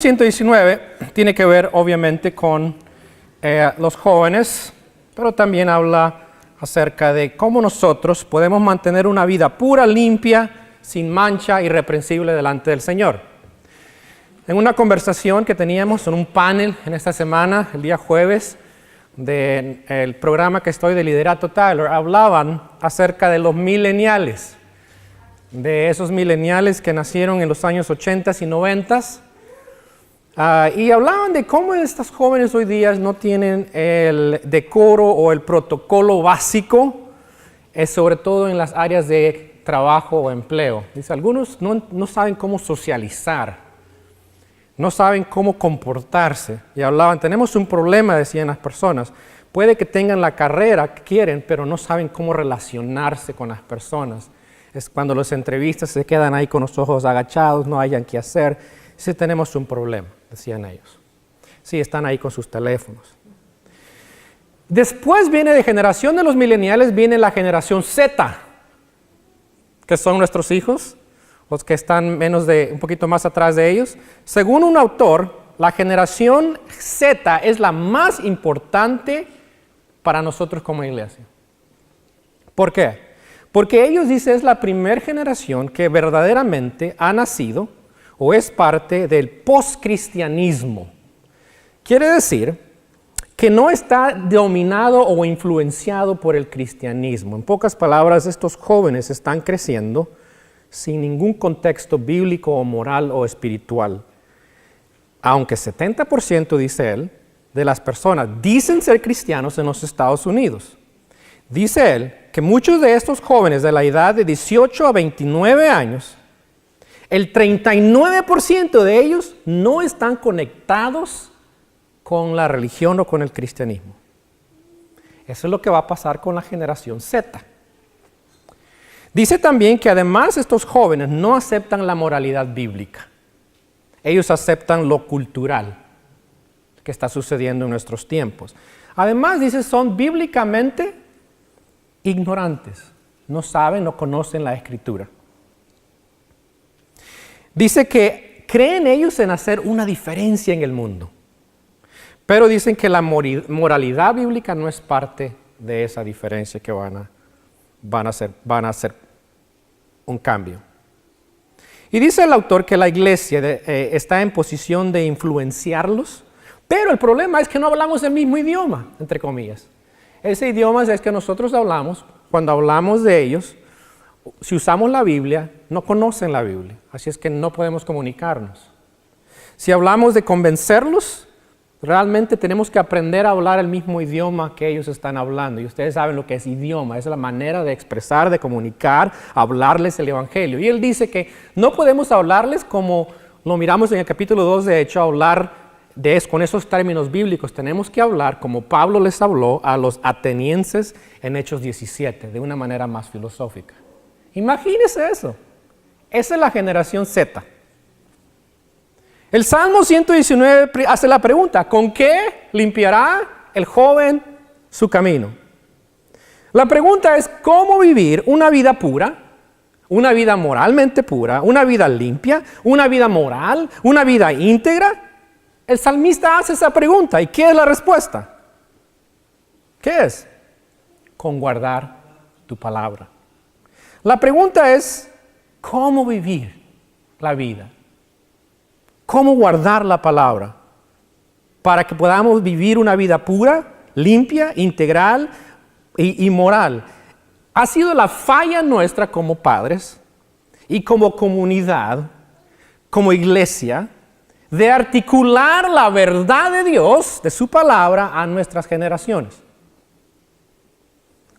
119 tiene que ver obviamente con los jóvenes, pero también habla acerca de cómo nosotros podemos mantener una vida pura, limpia, sin mancha, irreprensible delante del Señor. En una conversación que teníamos en un panel en esta semana, el día jueves, del programa que estoy de Liderato Tyler, hablaban acerca de los millennials, de esos millennials que nacieron en los años 80 y 90. Y hablaban de cómo estos jóvenes hoy día no tienen el decoro o el protocolo básico, sobre todo en las áreas de trabajo o empleo. Dice, algunos no saben cómo socializar, no saben cómo comportarse. Y hablaban, tenemos un problema, decían las personas. Puede que tengan la carrera que quieren, pero no saben cómo relacionarse con las personas. Es cuando los entrevistas se quedan ahí con los ojos agachados, no hayan qué hacer. Sí, tenemos un problema, decían ellos. Sí, están ahí con sus teléfonos. Después viene de generación de los millennials, viene la generación Z, que son nuestros hijos, los que están un poquito más atrás de ellos. Según un autor, la generación Z es la más importante para nosotros como iglesia. ¿Por qué? Porque ellos dicen es la primera generación que verdaderamente ha nacido o es parte del postcristianismo. Quiere decir que no está dominado o influenciado por el cristianismo. En pocas palabras, estos jóvenes están creciendo sin ningún contexto bíblico o moral o espiritual. Aunque 70%, dice él, de las personas dicen ser cristianos en los Estados Unidos. Dice él que muchos de estos jóvenes de la edad de 18 a 29 años, el 39% de ellos no están conectados con la religión o con el cristianismo. Eso es lo que va a pasar con la generación Z. Dice también que además estos jóvenes no aceptan la moralidad bíblica. Ellos aceptan lo cultural que está sucediendo en nuestros tiempos. Además, dice, son bíblicamente ignorantes. No saben, no conocen la Escritura. Dice que creen ellos en hacer una diferencia en el mundo, pero dicen que la moralidad bíblica no es parte de esa diferencia que van a hacer un cambio. Y dice el autor que la iglesia está en posición de influenciarlos, pero el problema es que no hablamos el mismo idioma, entre comillas. Ese idioma es que nosotros hablamos, cuando hablamos de ellos, si usamos la Biblia, no conocen la Biblia, así es que no podemos comunicarnos. Si hablamos de convencerlos, realmente tenemos que aprender a hablar el mismo idioma que ellos están hablando. Y ustedes saben lo que es idioma, es la manera de expresar, de comunicar, hablarles el Evangelio. Y él dice que no podemos hablarles como lo miramos en el capítulo 2, de hecho, hablar con esos términos bíblicos. Tenemos que hablar como Pablo les habló a los atenienses en Hechos 17, de una manera más filosófica. Imagínese eso. Esa es la generación Z. El Salmo 119 hace la pregunta, ¿con qué limpiará el joven su camino? La pregunta es, ¿cómo vivir una vida pura, una vida moralmente pura, una vida limpia, una vida moral, una vida íntegra? El salmista hace esa pregunta, ¿y qué es la respuesta? ¿Qué es? Con guardar tu palabra. La pregunta es, ¿cómo vivir la vida? ¿Cómo guardar la palabra? Para que podamos vivir una vida pura, limpia, integral y moral. Ha sido la falla nuestra como padres y como comunidad, como iglesia, de articular la verdad de Dios, de su palabra, a nuestras generaciones.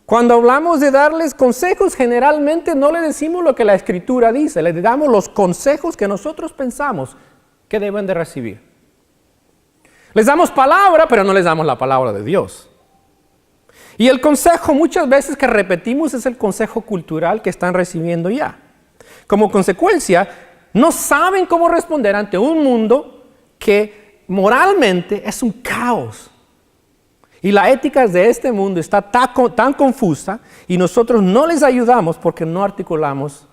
Cuando hablamos de darles consejos, generalmente no le decimos lo que la Escritura dice, les damos los consejos que nosotros pensamos que deben de recibir. Les damos palabra, pero no les damos la palabra de Dios. Y el consejo muchas veces que repetimos es el consejo cultural que están recibiendo ya. Como consecuencia, no saben cómo responder ante un mundo que moralmente es un caos. Y la ética de este mundo está tan confusa y nosotros no les ayudamos porque no articulamos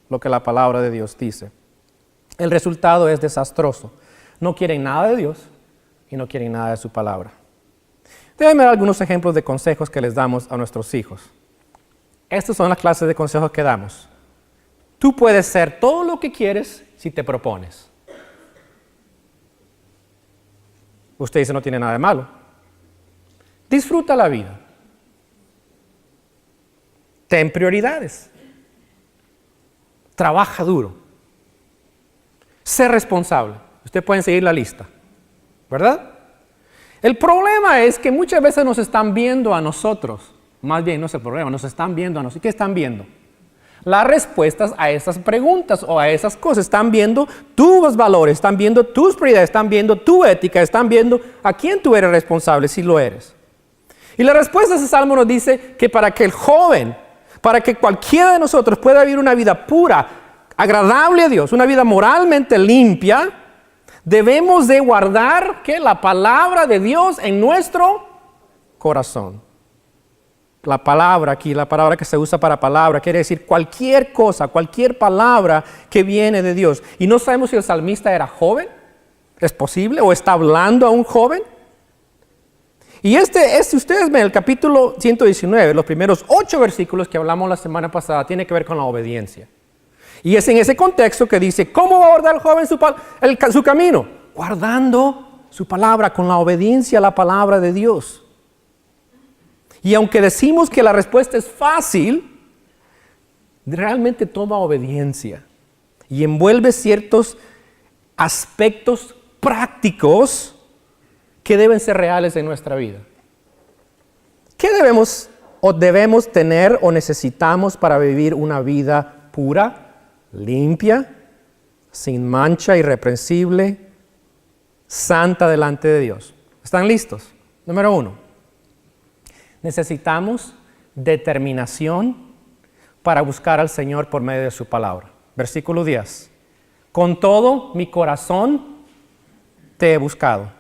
lo que la palabra de Dios dice. El resultado es desastroso. No quieren nada de Dios y no quieren nada de su palabra. Déjenme dar algunos ejemplos de consejos que les damos a nuestros hijos. Estas son las clases de consejos que damos. Tú puedes ser todo lo que quieres si te propones. Usted dice no tiene nada de malo. Disfruta la vida. Ten prioridades. Trabaja duro. Sé responsable. Usted puede seguir la lista, ¿verdad? El problema es que muchas veces nos están viendo a nosotros. Más bien, no es el problema, nos están viendo a nosotros. ¿Qué están viendo? Las respuestas a esas preguntas o a esas cosas. Están viendo tus valores, están viendo tus prioridades, están viendo tu ética, están viendo a quién tú eres responsable, si lo eres. Y la respuesta de ese salmo nos dice que para que el joven, para que cualquiera de nosotros pueda vivir una vida pura, agradable a Dios, una vida moralmente limpia, debemos de guardar ¿qué? La palabra de Dios en nuestro corazón. La palabra aquí, la palabra que se usa para palabra, quiere decir cualquier cosa, cualquier palabra que viene de Dios. Y no sabemos si el salmista era joven, ¿es posible? ¿O está hablando a un joven? Y ustedes ven el capítulo 119, los primeros 8 versículos que hablamos la semana pasada, tiene que ver con la obediencia. Y es en ese contexto que dice, ¿cómo va a guardar el joven su camino? Guardando su palabra, con la obediencia a la palabra de Dios. Y aunque decimos que la respuesta es fácil, realmente toma obediencia y envuelve ciertos aspectos prácticos que deben ser reales en nuestra vida. ¿Qué debemos tener o necesitamos para vivir una vida pura, limpia, sin mancha, irreprensible, santa delante de Dios? ¿Están listos? Número 1. Necesitamos determinación para buscar al Señor por medio de su palabra. Versículo 10. Con todo mi corazón te he buscado.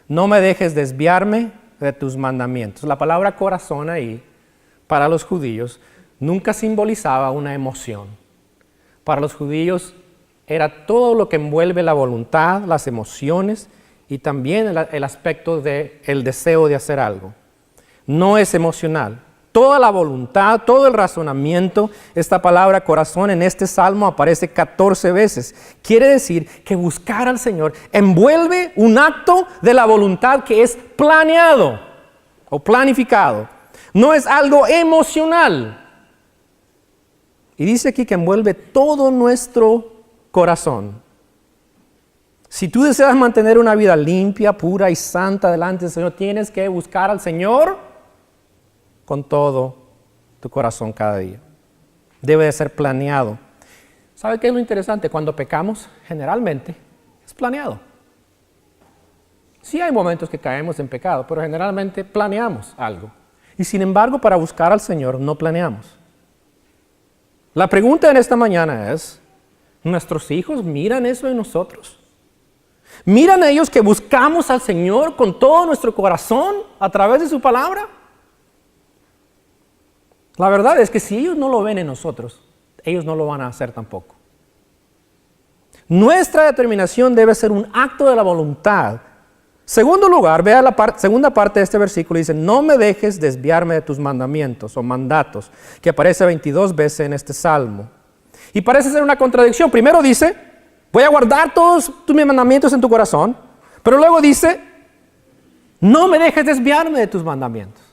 No me dejes desviarme de tus mandamientos. La palabra corazón ahí, para los judíos, nunca simbolizaba una emoción. Para los judíos era todo lo que envuelve la voluntad, las emociones y también el aspecto del deseo de hacer algo. No es emocional. Toda la voluntad, todo el razonamiento, esta palabra corazón en este salmo aparece 14 veces. Quiere decir que buscar al Señor envuelve un acto de la voluntad que es planeado o planificado. No es algo emocional. Y dice aquí que envuelve todo nuestro corazón. Si tú deseas mantener una vida limpia, pura y santa delante del Señor, tienes que buscar al Señor con todo tu corazón cada día. Debe de ser planeado. ¿Sabe qué es lo interesante? Cuando pecamos, generalmente es planeado. Sí hay momentos que caemos en pecado, pero generalmente planeamos algo. Y sin embargo, para buscar al Señor no planeamos. La pregunta en esta mañana es, ¿nuestros hijos miran eso en nosotros? ¿Miran ellos que buscamos al Señor con todo nuestro corazón a través de su palabra? La verdad es que si ellos no lo ven en nosotros, ellos no lo van a hacer tampoco. Nuestra determinación debe ser un acto de la voluntad. Segundo lugar, vea la segunda parte de este versículo, dice, no me dejes desviarme de tus mandamientos o mandatos, que aparece 22 veces en este salmo. Y parece ser una contradicción. Primero dice, voy a guardar todos tus mandamientos en tu corazón, pero luego dice, no me dejes desviarme de tus mandamientos.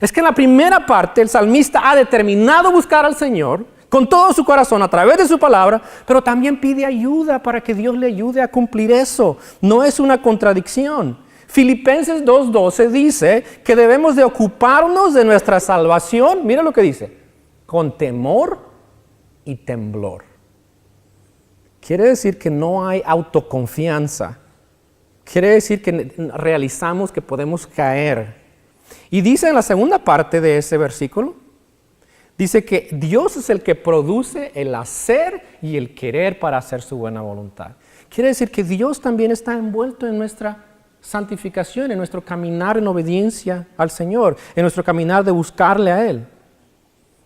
Es que en la primera parte el salmista ha determinado buscar al Señor con todo su corazón a través de su palabra, pero también pide ayuda para que Dios le ayude a cumplir eso. No es una contradicción. Filipenses 2:12 dice que debemos de ocuparnos de nuestra salvación, mira lo que dice, con temor y temblor. Quiere decir que no hay autoconfianza. Quiere decir que realizamos que podemos caer. Y dice en la segunda parte de ese versículo, dice que Dios es el que produce el hacer y el querer para hacer su buena voluntad. Quiere decir que Dios también está envuelto en nuestra santificación, en nuestro caminar en obediencia al Señor, en nuestro caminar de buscarle a Él.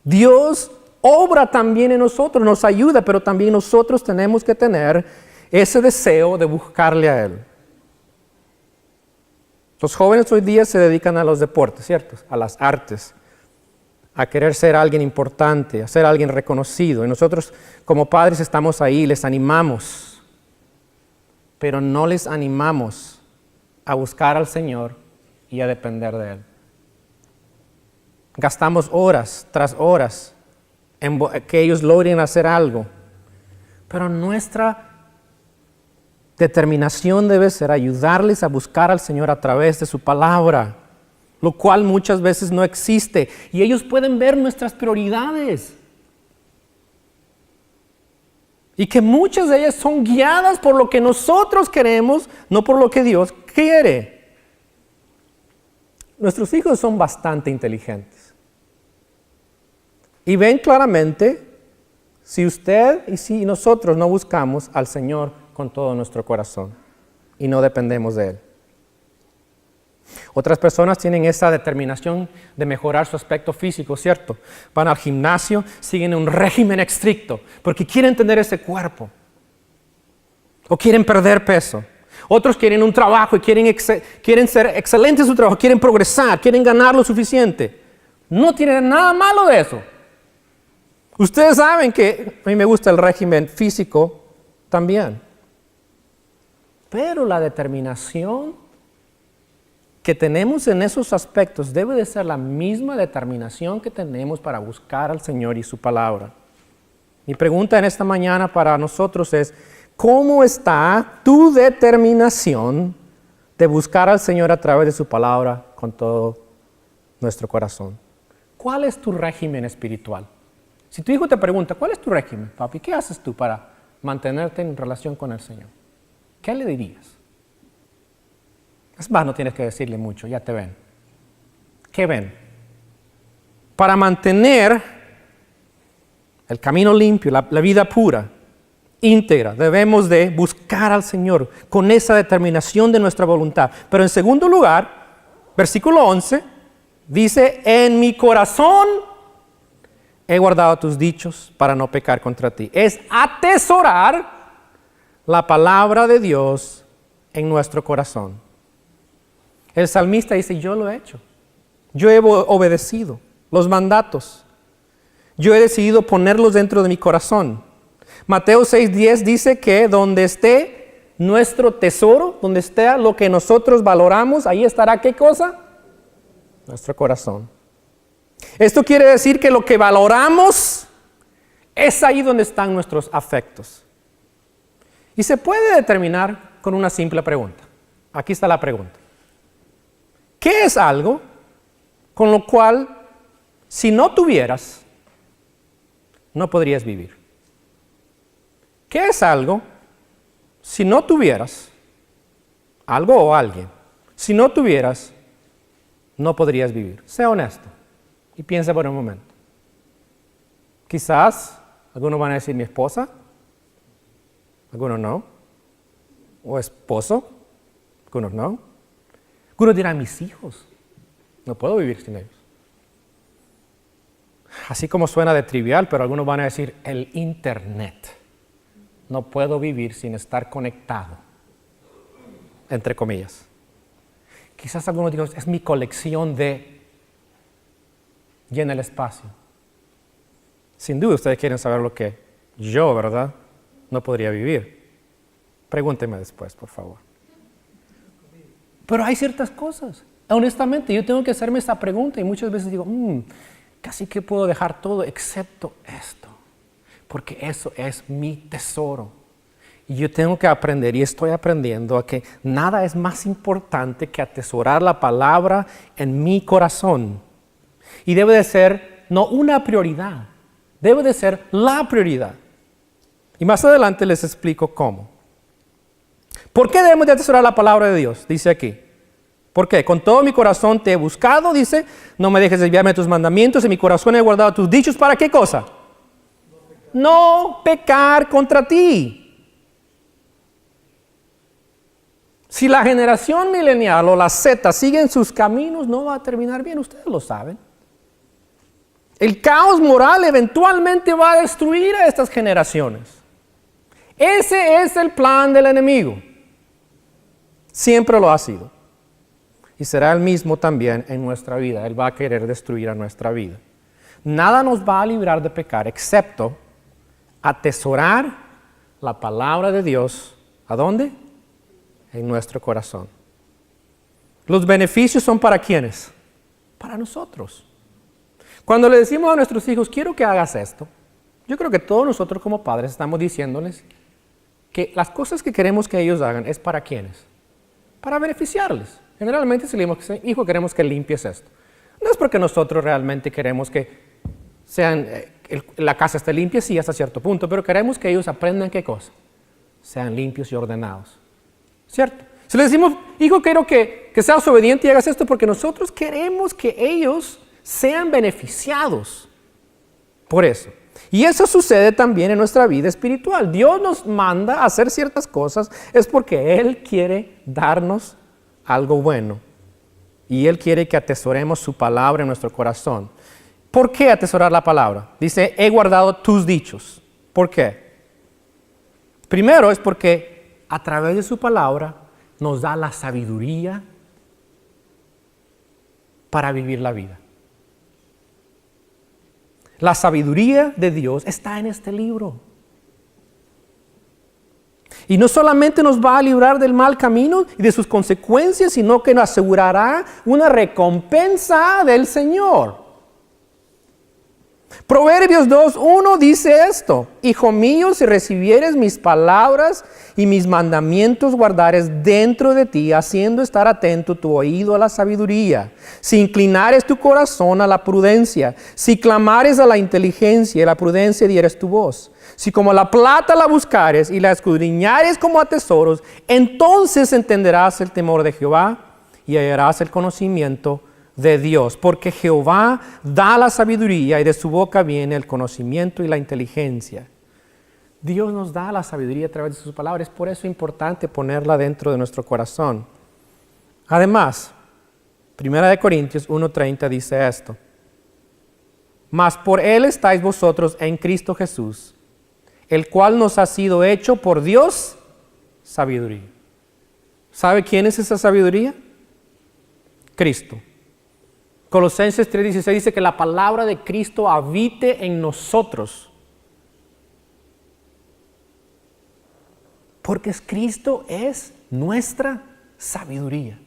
Dios obra también en nosotros, nos ayuda, pero también nosotros tenemos que tener ese deseo de buscarle a Él. Los jóvenes hoy día se dedican a los deportes, ¿cierto? A las artes, a querer ser alguien importante, a ser alguien reconocido. Y nosotros como padres estamos ahí, les animamos, pero no les animamos a buscar al Señor y a depender de Él. Gastamos horas tras horas en que ellos logren hacer algo, pero nuestra determinación debe ser ayudarles a buscar al Señor a través de su palabra, lo cual muchas veces no existe. Y ellos pueden ver nuestras prioridades. Y que muchas de ellas son guiadas por lo que nosotros queremos, no por lo que Dios quiere. Nuestros hijos son bastante inteligentes. Y ven claramente si usted y si nosotros no buscamos al Señor con todo nuestro corazón y no dependemos de Él. Otras personas tienen esa determinación de mejorar su aspecto físico, ¿cierto? Van al gimnasio, siguen un régimen estricto porque quieren tener ese cuerpo o quieren perder peso. Otros quieren un trabajo y quieren ser excelentes en su trabajo, quieren progresar, quieren ganar lo suficiente. No tienen nada malo de eso. Ustedes saben que a mí me gusta el régimen físico también. Pero la determinación que tenemos en esos aspectos debe de ser la misma determinación que tenemos para buscar al Señor y su palabra. Mi pregunta en esta mañana para nosotros es, ¿cómo está tu determinación de buscar al Señor a través de su palabra con todo nuestro corazón? ¿Cuál es tu régimen espiritual? Si tu hijo te pregunta, ¿cuál es tu régimen, papi? ¿Qué haces tú para mantenerte en relación con el Señor? ¿Qué le dirías? Es más, no tienes que decirle mucho, ya te ven. ¿Qué ven? Para mantener el camino limpio, la vida pura, íntegra, debemos de buscar al Señor con esa determinación de nuestra voluntad. Pero en segundo lugar, versículo 11, dice, en mi corazón he guardado tus dichos para no pecar contra ti. Es atesorar la palabra de Dios en nuestro corazón. El salmista dice, yo lo he hecho. Yo he obedecido los mandatos. Yo he decidido ponerlos dentro de mi corazón. Mateo 6:10 dice que donde esté nuestro tesoro, donde esté lo que nosotros valoramos, ahí estará ¿qué cosa? Nuestro corazón. Esto quiere decir que lo que valoramos es ahí donde están nuestros afectos. Y se puede determinar con una simple pregunta. Aquí está la pregunta. ¿Qué es algo con lo cual, si no tuvieras, no podrías vivir? ¿Qué es algo, si no tuvieras, algo o alguien, si no tuvieras, no podrías vivir? Sea honesto y piensa por un momento. Quizás algunos van a decir mi esposa, algunos no, o esposo, algunos no. Algunos dirán mis hijos, no puedo vivir sin ellos. Así como suena de trivial, pero algunos van a decir el internet. No puedo vivir sin estar conectado, entre comillas. Quizás algunos digan, es mi colección de... llena el espacio. Sin duda ustedes quieren saber lo que yo, ¿verdad?, no podría vivir. Pregúntenme después, por favor. Pero hay ciertas cosas. Honestamente, yo tengo que hacerme esta pregunta y muchas veces digo, casi que puedo dejar todo excepto esto. Porque eso es mi tesoro. Y yo tengo que aprender, y estoy aprendiendo, a que nada es más importante que atesorar la palabra en mi corazón. Y debe de ser no una prioridad, debe de ser la prioridad. Y más adelante les explico cómo. ¿Por qué debemos de atesorar la palabra de Dios? Dice aquí. ¿Por qué? Con todo mi corazón te he buscado, dice, no me dejes desviarme de tus mandamientos, en mi corazón he guardado tus dichos. ¿Para qué cosa? No pecar contra ti. Si la generación milenial o la Z siguen sus caminos, no va a terminar bien, ustedes lo saben. El caos moral eventualmente va a destruir a estas generaciones. Ese es el plan del enemigo. Siempre lo ha sido. Y será el mismo también en nuestra vida. Él va a querer destruir a nuestra vida. Nada nos va a librar de pecar excepto atesorar la palabra de Dios. ¿A dónde? En nuestro corazón. Los beneficios son para ¿quiénes? Para nosotros. Cuando le decimos a nuestros hijos, quiero que hagas esto, yo creo que todos nosotros como padres estamos diciéndoles que las cosas que queremos que ellos hagan es para ¿quiénes? Para beneficiarles. Generalmente si le decimos, hijo, queremos que limpies esto. No es porque nosotros realmente queremos que la casa esté limpia, sí, hasta cierto punto, pero queremos que ellos aprendan ¿qué cosa? Sean limpios y ordenados. ¿Cierto? Si le decimos, hijo, quiero que seas obediente y hagas esto porque nosotros queremos que ellos sean beneficiados por eso. Y eso sucede también en nuestra vida espiritual. Dios nos manda a hacer ciertas cosas, es porque Él quiere darnos algo bueno. Y Él quiere que atesoremos su palabra en nuestro corazón. ¿Por qué atesorar la palabra? Dice, he guardado tus dichos. ¿Por qué? Primero es porque a través de su palabra nos da la sabiduría para vivir la vida. La sabiduría de Dios está en este libro. Y no solamente nos va a librar del mal camino y de sus consecuencias, sino que nos asegurará una recompensa del Señor. Proverbios 2:1 dice esto: Hijo mío, si recibieres mis palabras y mis mandamientos guardares dentro de ti, haciendo estar atento tu oído a la sabiduría, si inclinares tu corazón a la prudencia, si clamares a la inteligencia y la prudencia dieres tu voz, si como la plata la buscares y la escudriñares como a tesoros, entonces entenderás el temor de Jehová y hallarás el conocimiento de Dios, porque Jehová da la sabiduría y de su boca viene el conocimiento y la inteligencia. Dios nos da la sabiduría a través de sus palabras, es por eso importante ponerla dentro de nuestro corazón. Además, 1 Corintios 1:30 dice esto: mas por Él estáis vosotros en Cristo Jesús, el cual nos ha sido hecho por Dios sabiduría. ¿Sabe quién es esa sabiduría? Cristo. Colosenses 3:16 dice que la palabra de Cristo habite en nosotros. Porque Cristo es nuestra sabiduría.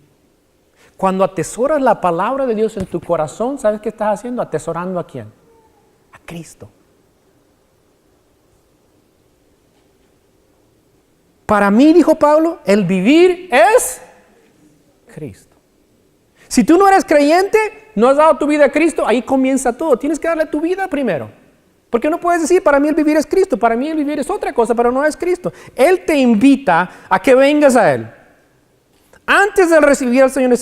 Cuando atesoras la palabra de Dios en tu corazón, ¿sabes qué estás haciendo? ¿Atesorando a quién? A Cristo. Para mí, dijo Pablo, el vivir es Cristo. Si tú no eres creyente, no has dado tu vida a Cristo, ahí comienza todo. Tienes que darle tu vida primero. Porque no puedes decir, para mí el vivir es Cristo, para mí el vivir es otra cosa, pero no es Cristo. Él te invita a que vengas a Él. Antes de recibir al Señor,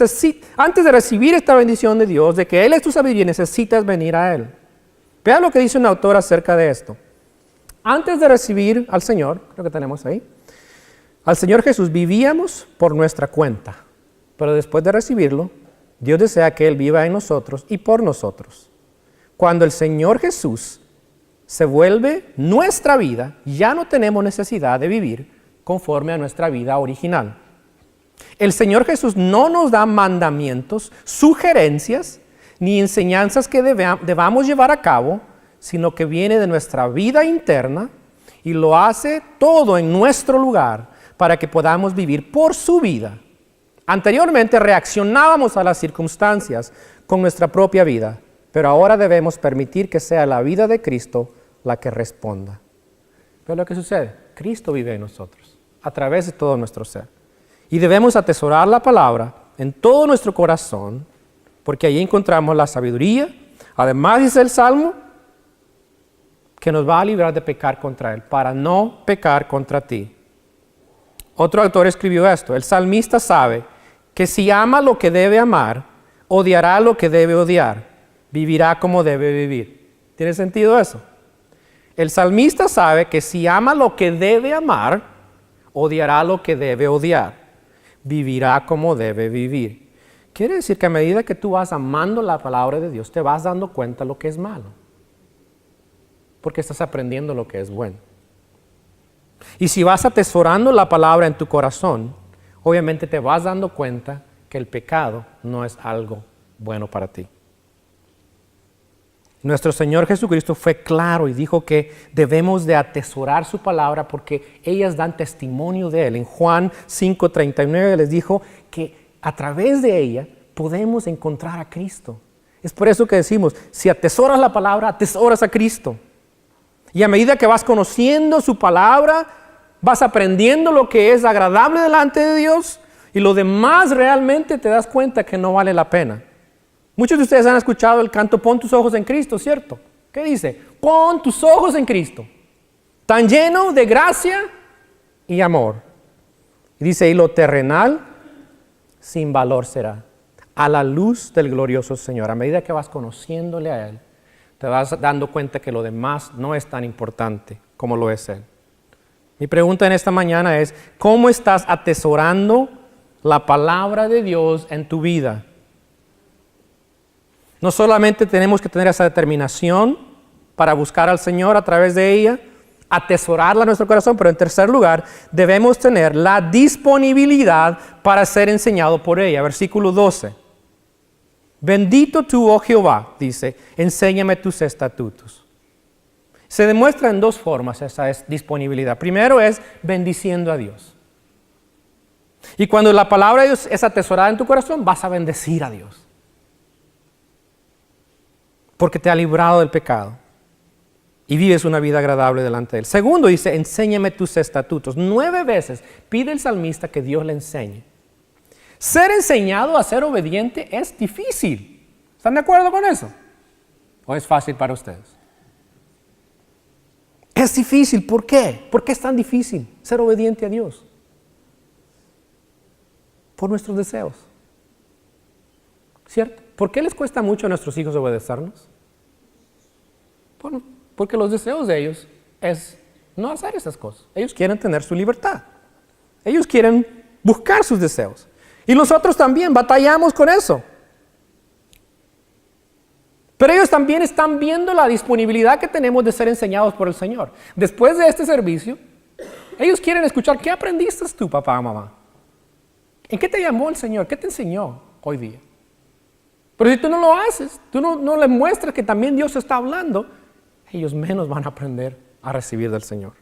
antes de recibir esta bendición de Dios, de que Él es tu sabiduría, necesitas venir a Él. Vean lo que dice un autor acerca de esto. Antes de recibir al Señor, creo que tenemos ahí, al Señor Jesús vivíamos por nuestra cuenta, pero después de recibirlo, Dios desea que Él viva en nosotros y por nosotros. Cuando el Señor Jesús se vuelve nuestra vida, ya no tenemos necesidad de vivir conforme a nuestra vida original. El Señor Jesús no nos da mandamientos, sugerencias, ni enseñanzas que debamos llevar a cabo, sino que viene de nuestra vida interna y lo hace todo en nuestro lugar para que podamos vivir por su vida. Anteriormente reaccionábamos a las circunstancias con nuestra propia vida, pero ahora debemos permitir que sea la vida de Cristo la que responda. ¿Pero lo que sucede? Cristo vive en nosotros, a través de todo nuestro ser. Y debemos atesorar la palabra en todo nuestro corazón, porque allí encontramos la sabiduría. Además dice el Salmo, que nos va a librar de pecar contra Él, para no pecar contra ti. Otro autor escribió esto: el salmista sabe que si ama lo que debe amar, odiará lo que debe odiar, vivirá como debe vivir. ¿Tiene sentido eso? El salmista sabe que si ama lo que debe amar, odiará lo que debe odiar, vivirá como debe vivir. Quiere decir que a medida que tú vas amando la palabra de Dios, te vas dando cuenta de lo que es malo, porque estás aprendiendo lo que es bueno. Y si vas atesorando la palabra en tu corazón, obviamente te vas dando cuenta que el pecado no es algo bueno para ti. Nuestro Señor Jesucristo fue claro y dijo que debemos de atesorar su palabra porque ellas dan testimonio de Él. En Juan 5:39 les dijo que a través de ella podemos encontrar a Cristo. Es por eso que decimos, si atesoras la palabra, atesoras a Cristo. Y a medida que vas conociendo su palabra, vas aprendiendo lo que es agradable delante de Dios y lo demás realmente te das cuenta que no vale la pena. Muchos de ustedes han escuchado el canto Pon tus ojos en Cristo, ¿cierto? ¿Qué dice? Pon tus ojos en Cristo, tan lleno de gracia y amor. Y dice, y lo terrenal sin valor será, a la luz del glorioso Señor. A medida que vas conociéndole a Él, te vas dando cuenta que lo demás no es tan importante como lo es Él. Mi pregunta en esta mañana es, ¿cómo estás atesorando la palabra de Dios en tu vida? No solamente tenemos que tener esa determinación para buscar al Señor a través de ella, atesorarla en nuestro corazón, pero en tercer lugar, debemos tener la disponibilidad para ser enseñado por ella. Versículo 12. Bendito tú, oh Jehová, dice, enséñame tus estatutos. Se demuestra en dos formas esa disponibilidad. Primero es bendiciendo a Dios. Y cuando la palabra de Dios es atesorada en tu corazón, vas a bendecir a Dios. Porque te ha librado del pecado y vives una vida agradable delante de Él. Segundo dice, enséñame tus estatutos. 9 veces pide el salmista que Dios le enseñe. Ser enseñado a ser obediente es difícil. ¿Están de acuerdo con eso? ¿O es fácil para ustedes? Es difícil. ¿Por qué? ¿Por qué es tan difícil ser obediente a Dios? Por nuestros deseos. ¿Cierto? ¿Por qué les cuesta mucho a nuestros hijos obedecernos? Bueno, porque los deseos de ellos es no hacer esas cosas. Ellos quieren tener su libertad. Ellos quieren buscar sus deseos. Y nosotros también batallamos con eso. Pero ellos también están viendo la disponibilidad que tenemos de ser enseñados por el Señor. Después de este servicio, ellos quieren escuchar, ¿qué aprendiste tú, papá o mamá? ¿En qué te llamó el Señor? ¿Qué te enseñó hoy día? Pero si tú no lo haces, tú no les muestras que también Dios está hablando, ellos menos van a aprender a recibir del Señor.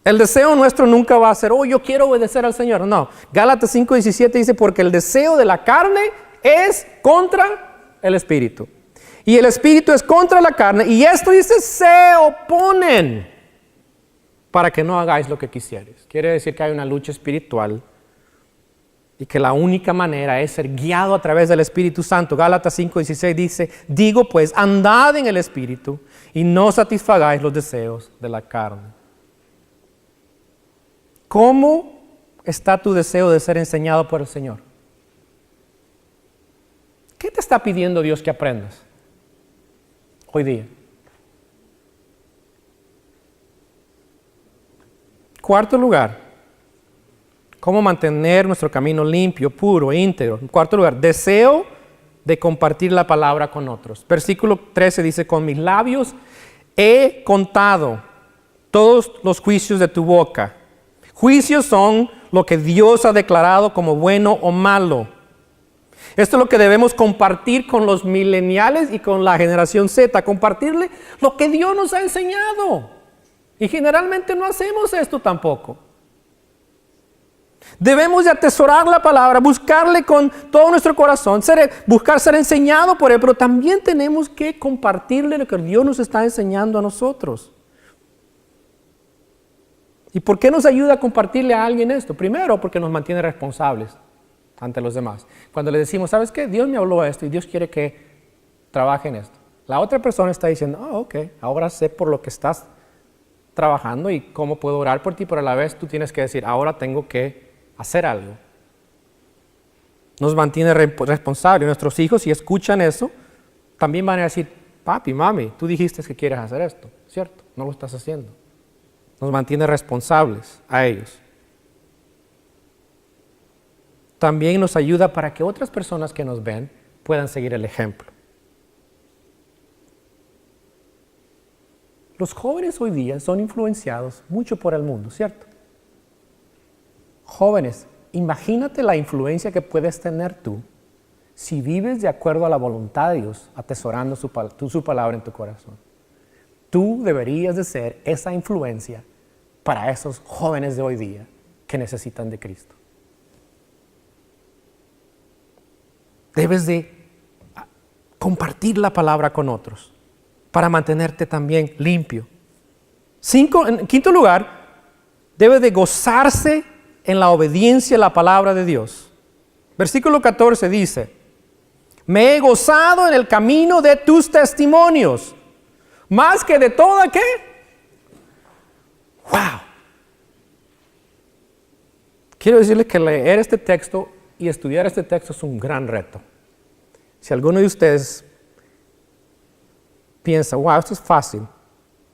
El deseo nuestro nunca va a ser, yo quiero obedecer al Señor. No, Gálatas 5:17 dice, porque el deseo de la carne es contra el Espíritu. Y el Espíritu es contra la carne. Y esto dice, se oponen para que no hagáis lo que quisieres. Quiere decir que hay una lucha espiritual y que la única manera es ser guiado a través del Espíritu Santo. Gálatas 5:16 dice, digo pues, andad en el Espíritu y no satisfagáis los deseos de la carne. ¿Cómo está tu deseo de ser enseñado por el Señor? ¿Qué te está pidiendo Dios que aprendas hoy día? Cuarto lugar, ¿cómo mantener nuestro camino limpio, puro, íntegro? En cuarto lugar, deseo de compartir la palabra con otros. Versículo 13 dice, con mis labios he contado todos los juicios de tu boca. Juicios son lo que Dios ha declarado como bueno o malo. Esto es lo que debemos compartir con los mileniales y con la generación Z, compartirle lo que Dios nos ha enseñado. Y generalmente no hacemos esto tampoco. Debemos de atesorar la palabra, buscarle con todo nuestro corazón, buscar ser enseñado por Él, pero también tenemos que compartirle lo que Dios nos está enseñando a nosotros. ¿Y por qué nos ayuda a compartirle a alguien esto? Primero, porque nos mantiene responsables ante los demás. Cuando le decimos, ¿sabes qué? Dios me habló esto y Dios quiere que trabaje en esto. La otra persona está diciendo, ok, ahora sé por lo que estás trabajando y cómo puedo orar por ti, pero a la vez tú tienes que decir, ahora tengo que hacer algo. Nos mantiene responsables. Nuestros hijos, si escuchan eso, también van a decir, papi, mami, tú dijiste que quieres hacer esto, ¿cierto? No lo estás haciendo. Nos mantiene responsables a ellos. También nos ayuda para que otras personas que nos ven puedan seguir el ejemplo. Los jóvenes hoy día son influenciados mucho por el mundo, ¿cierto? Jóvenes, imagínate la influencia que puedes tener tú si vives de acuerdo a la voluntad de Dios, atesorando su palabra en tu corazón. Tú deberías de ser esa influencia para esos jóvenes de hoy día que necesitan de Cristo. Debes de compartir la palabra con otros para mantenerte también limpio. En quinto lugar, debe de gozarse en la obediencia a la palabra de Dios. Versículo 14 dice: me he gozado en el camino de tus testimonios, más que de toda, ¿qué? ¡Wow! Quiero decirles que leer este texto y estudiar este texto es un gran reto. Si alguno de ustedes piensa, wow, esto es fácil,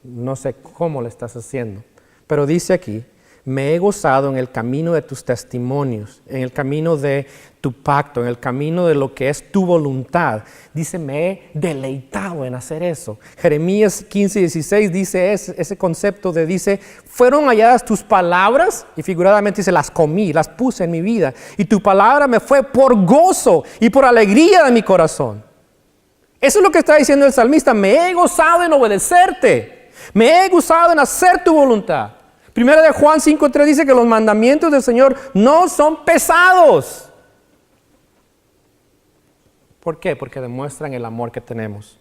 no sé cómo lo estás haciendo, pero dice aquí: me he gozado en el camino de tus testimonios, en el camino de tu pacto, en el camino de lo que es tu voluntad. Dice, me he deleitado en hacer eso. Jeremías 15:16 dice ese concepto dice, fueron halladas tus palabras, y figuradamente dice, las comí, las puse en mi vida, y tu palabra me fue por gozo y por alegría de mi corazón. Eso es lo que está diciendo el salmista: me he gozado en obedecerte, me he gozado en hacer tu voluntad. Primera de Juan 5:3 dice que los mandamientos del Señor no son pesados. ¿Por qué? Porque demuestran el amor que tenemos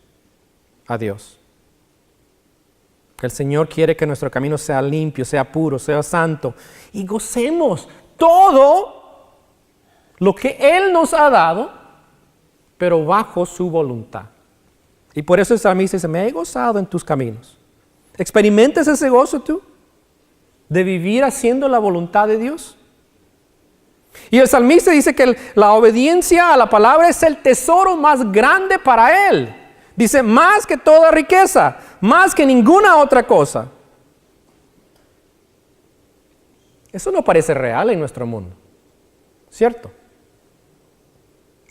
a Dios. El Señor quiere que nuestro camino sea limpio, sea puro, sea santo, y gocemos todo lo que Él nos ha dado, pero bajo su voluntad. Y por eso el salmista dice: me he gozado en tus caminos. ¿Experimentas ese gozo tú? De vivir haciendo la voluntad de Dios. Y el salmista dice que la obediencia a la palabra es el tesoro más grande para él. Dice, más que toda riqueza, más que ninguna otra cosa. Eso no parece real en nuestro mundo, ¿cierto?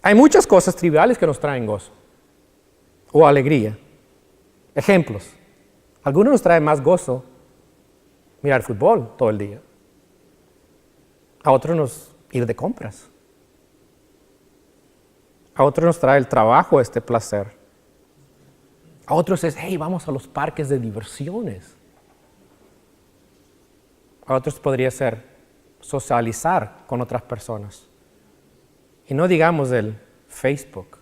Hay muchas cosas triviales que nos traen gozo o alegría. Ejemplos. Algunos nos traen más gozo mirar fútbol todo el día. A otros nos ir de compras. A otros nos trae el trabajo este placer. A otros es, hey, vamos a los parques de diversiones. A otros podría ser socializar con otras personas. Y no digamos del Facebook,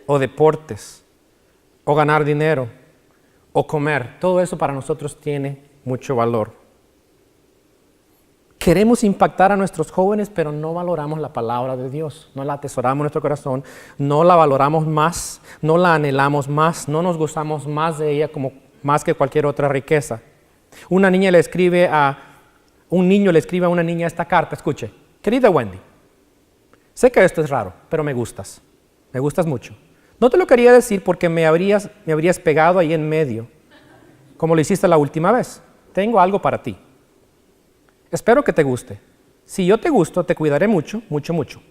o deportes, o ganar dinero, o comer. Todo eso para nosotros tiene mucho valor. Queremos impactar a nuestros jóvenes, pero no valoramos la palabra de Dios. No la atesoramos en nuestro corazón, no la valoramos más, no la anhelamos más, no nos gozamos más de ella como más que cualquier otra riqueza. Un niño le escribe a una niña esta carta. Escuche: querida Wendy, sé que esto es raro, pero me gustas mucho. No te lo quería decir porque me habrías pegado ahí en medio, como lo hiciste la última vez. Tengo algo para ti. Espero que te guste. Si yo te gusto, te cuidaré mucho, mucho, mucho.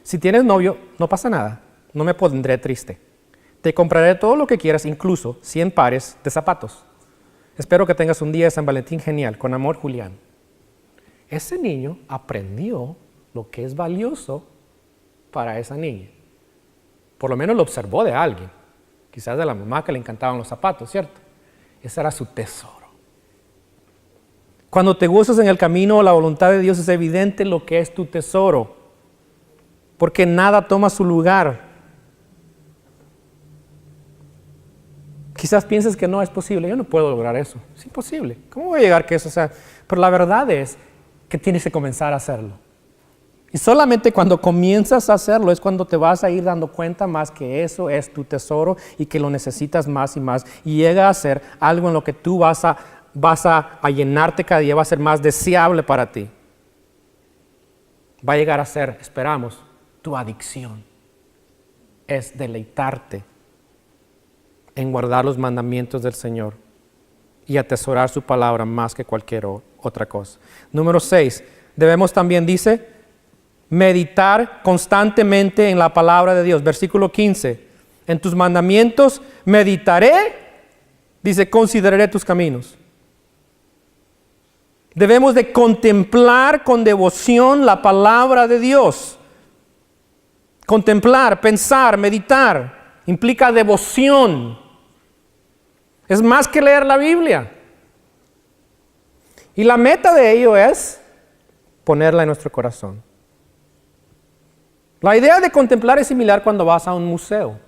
Si tienes novio, no pasa nada. No me pondré triste. Te compraré todo lo que quieras, incluso 100 pares de zapatos. Espero que tengas un día de San Valentín genial. Con amor, Julián. Ese niño aprendió lo que es valioso para esa niña. Por lo menos lo observó de alguien. Quizás de la mamá que le encantaban los zapatos, ¿cierto? Ese era su tesoro. Cuando te gozas en el camino o la voluntad de Dios, es evidente lo que es tu tesoro, porque nada toma su lugar. Quizás pienses que no es posible. Yo no puedo lograr eso. Es imposible. ¿Cómo voy a llegar a que eso sea? Pero la verdad es que tienes que comenzar a hacerlo. Y solamente cuando comienzas a hacerlo es cuando te vas a ir dando cuenta más que eso es tu tesoro y que lo necesitas más y más. Y llega a ser algo en lo que tú vas a llenarte cada día, va a ser más deseable para ti. Va a llegar a ser, esperamos, tu adicción. Es deleitarte en guardar los mandamientos del Señor y atesorar su palabra más que cualquier otra cosa. Número 6, debemos también, dice, meditar constantemente en la palabra de Dios. Versículo 15, en tus mandamientos meditaré Dice, consideraré tus caminos. Debemos de contemplar con devoción la palabra de Dios. Contemplar, pensar, meditar, implica devoción. Es más que leer la Biblia. Y la meta de ello es ponerla en nuestro corazón. La idea de contemplar es similar cuando vas a un museo.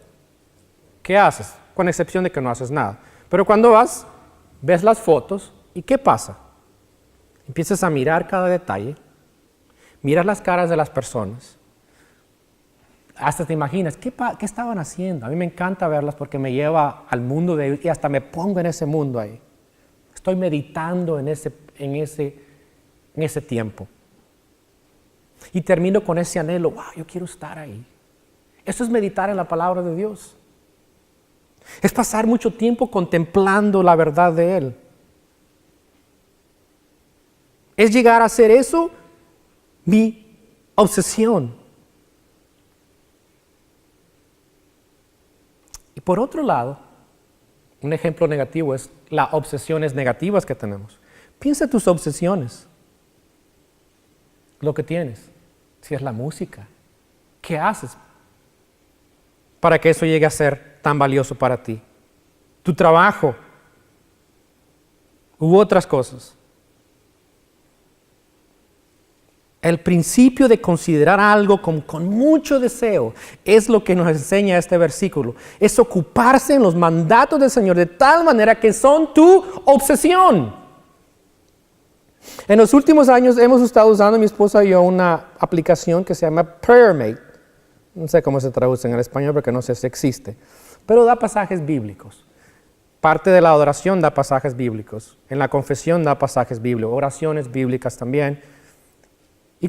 ¿Qué haces? Con excepción de que no haces nada. Pero cuando vas, ves las fotos y ¿qué pasa? Empiezas a mirar cada detalle, miras las caras de las personas, hasta te imaginas, ¿qué estaban haciendo? A mí me encanta verlas porque me lleva al mundo de ellos y hasta me pongo en ese mundo ahí. Estoy meditando en ese tiempo. Y termino con ese anhelo, wow, yo quiero estar ahí. Eso es meditar en la palabra de Dios. Es pasar mucho tiempo contemplando la verdad de Él. Es llegar a hacer eso mi obsesión. Y por otro lado, un ejemplo negativo es las obsesiones negativas que tenemos. Piensa en tus obsesiones. Lo que tienes. Si es la música. ¿Qué haces para que eso llegue a ser tan valioso para ti? Tu trabajo. U otras cosas. El principio de considerar algo con mucho deseo es lo que nos enseña este versículo. Es ocuparse en los mandatos del Señor de tal manera que son tu obsesión. En los últimos años hemos estado usando, mi esposa y yo, una aplicación que se llama PrayerMate. No sé cómo se traduce en el español porque no sé si existe. Pero da pasajes bíblicos. Parte de la adoración da pasajes bíblicos. En la confesión da pasajes bíblicos. Oraciones bíblicas también. Y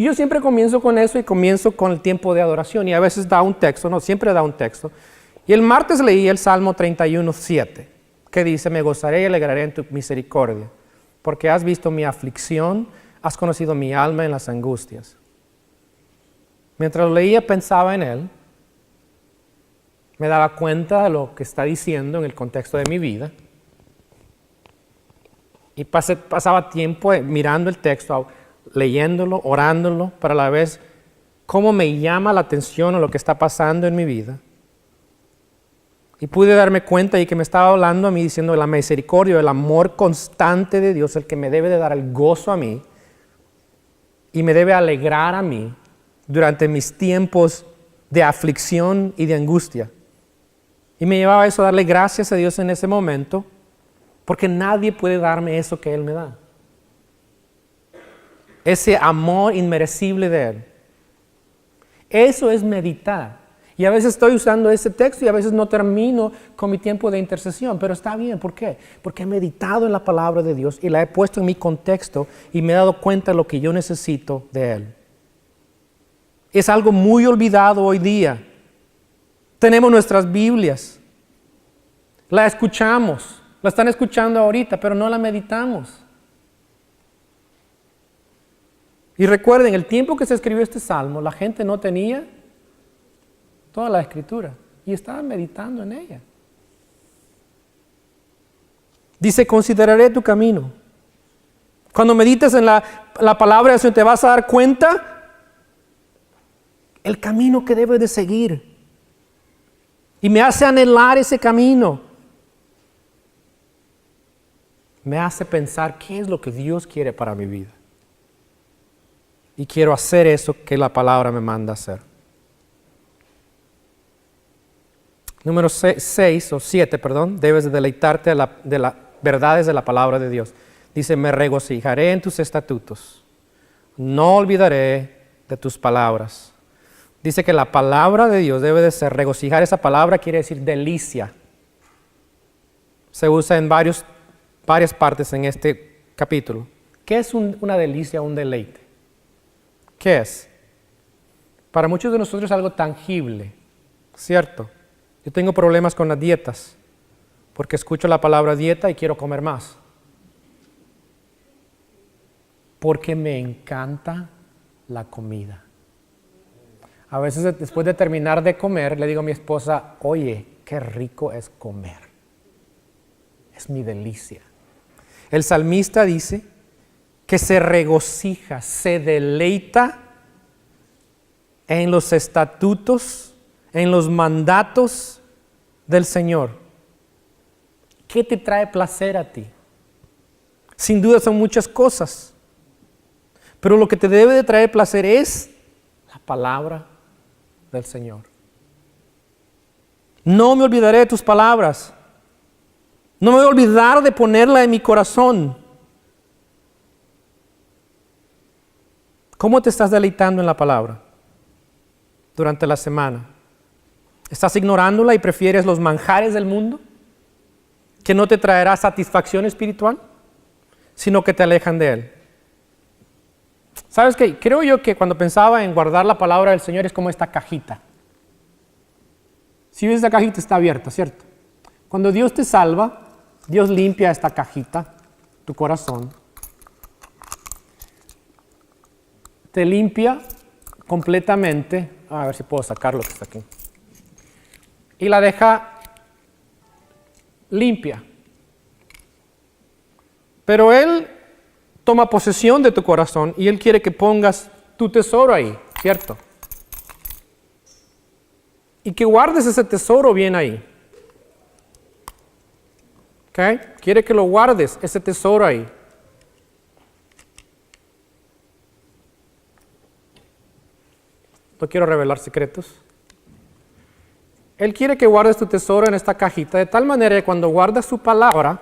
yo siempre comienzo con eso y comienzo con el tiempo de adoración y a veces da un texto, no, siempre da un texto. Y el martes leí el Salmo 31:7, que dice, me gozaré y alegraré en tu misericordia, porque has visto mi aflicción, has conocido mi alma en las angustias. Mientras lo leía pensaba en él, me daba cuenta de lo que está diciendo en el contexto de mi vida y pasaba tiempo mirando el texto, leyéndolo, orándolo, para a la vez cómo me llama la atención a lo que está pasando en mi vida. Y pude darme cuenta y que me estaba hablando a mí diciendo la misericordia, el amor constante de Dios, el que me debe de dar el gozo a mí y me debe alegrar a mí durante mis tiempos de aflicción y de angustia. Y me llevaba eso a darle gracias a Dios en ese momento, porque nadie puede darme eso que Él me da. Ese amor inmerecible de Él. Eso es meditar. Y a veces estoy usando ese texto y a veces no termino con mi tiempo de intercesión, pero está bien. ¿Por qué? Porque he meditado en la palabra de Dios y la he puesto en mi contexto y me he dado cuenta de lo que yo necesito de Él. Es algo muy olvidado hoy día. Tenemos nuestras Biblias, la escuchamos, la están escuchando ahorita, pero no la meditamos. Y recuerden, el tiempo que se escribió este salmo, la gente no tenía toda la escritura y estaban meditando en ella. Dice, consideraré tu camino. Cuando medites en la palabra del Señor te vas a dar cuenta el camino que debes de seguir. Y me hace anhelar ese camino. Me hace pensar qué es lo que Dios quiere para mi vida. Y quiero hacer eso que la palabra me manda hacer. Número 7, debes de deleitarte de las verdades de la palabra de Dios. Dice, me regocijaré en tus estatutos, no olvidaré de tus palabras. Dice que la palabra de Dios debe de ser regocijar. Esa palabra quiere decir delicia. Se usa en varias partes en este capítulo. ¿Qué es una delicia, un deleite? ¿Qué es? Para muchos de nosotros es algo tangible, ¿cierto? Yo tengo problemas con las dietas, porque escucho la palabra dieta y quiero comer más. Porque me encanta la comida. A veces después de terminar de comer, le digo a mi esposa, oye, qué rico es comer. es mi delicia. El salmista dice que se regocija, se deleita en los estatutos, en los mandatos del Señor. ¿Qué te trae placer a ti? Sin duda son muchas cosas, pero lo que te debe de traer placer es la palabra del Señor. No me olvidaré de tus palabras. No me voy a olvidar de ponerla en mi corazón. ¿Cómo te estás deleitando en la palabra durante la semana? ¿Estás ignorándola y prefieres los manjares del mundo, que no te traerá satisfacción espiritual, sino que te alejan de Él? ¿Sabes qué? Creo yo que cuando pensaba en guardar la palabra del Señor es como esta cajita. Si ves, esta cajita está abierta, ¿cierto? Cuando Dios te salva, Dios limpia esta cajita, tu corazón. Te limpia completamente. A ver si puedo sacar lo que está aquí. Y la deja limpia. Pero Él toma posesión de tu corazón y Él quiere que pongas tu tesoro ahí, ¿cierto? Y que guardes ese tesoro bien ahí. ¿Ok? Quiere que lo guardes, ese tesoro ahí. No quiero revelar secretos. Él quiere que guardes tu tesoro en esta cajita, de tal manera que cuando guardas su palabra,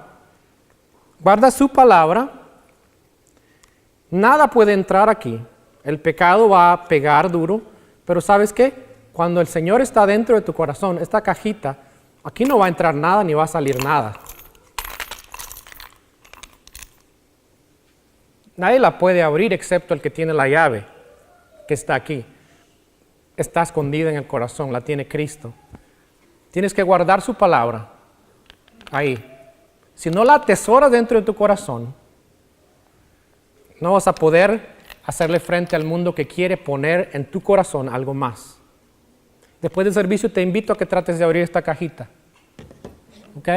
nada puede entrar aquí. El pecado va a pegar duro, pero ¿sabes qué? Cuando el Señor está dentro de tu corazón, esta cajita, aquí no va a entrar nada ni va a salir nada. Nadie la puede abrir excepto el que tiene la llave, que está aquí. Está escondida en el corazón, la tiene Cristo. Tienes que guardar su palabra ahí. Si no la atesoras dentro de tu corazón, no vas a poder hacerle frente al mundo que quiere poner en tu corazón algo más. Después del servicio te invito a que trates de abrir esta cajita. ¿Ok?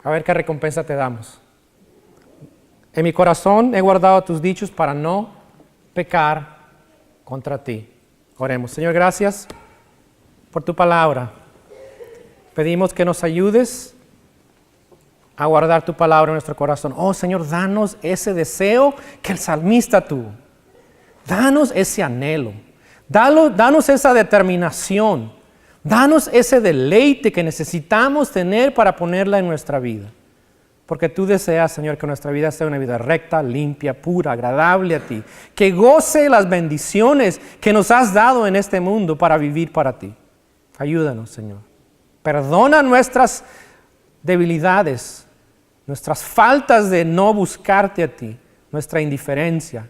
A ver qué recompensa te damos. En mi corazón he guardado tus dichos para no pecar contra ti. Oremos. Señor, gracias por tu palabra. Pedimos que nos ayudes a guardar tu palabra en nuestro corazón. Oh Señor, danos ese deseo que el salmista tuvo. Danos ese anhelo. Danos esa determinación. Danos ese deleite que necesitamos tener para ponerla en nuestra vida. Porque tú deseas, Señor, que nuestra vida sea una vida recta, limpia, pura, agradable a ti. Que goce las bendiciones que nos has dado en este mundo para vivir para ti. Ayúdanos, Señor. Perdona nuestras debilidades, nuestras faltas de no buscarte a ti, nuestra indiferencia,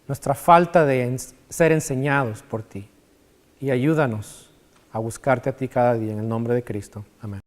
nuestra falta de ser enseñados por ti. Y ayúdanos a buscarte a ti cada día en el nombre de Cristo. Amén.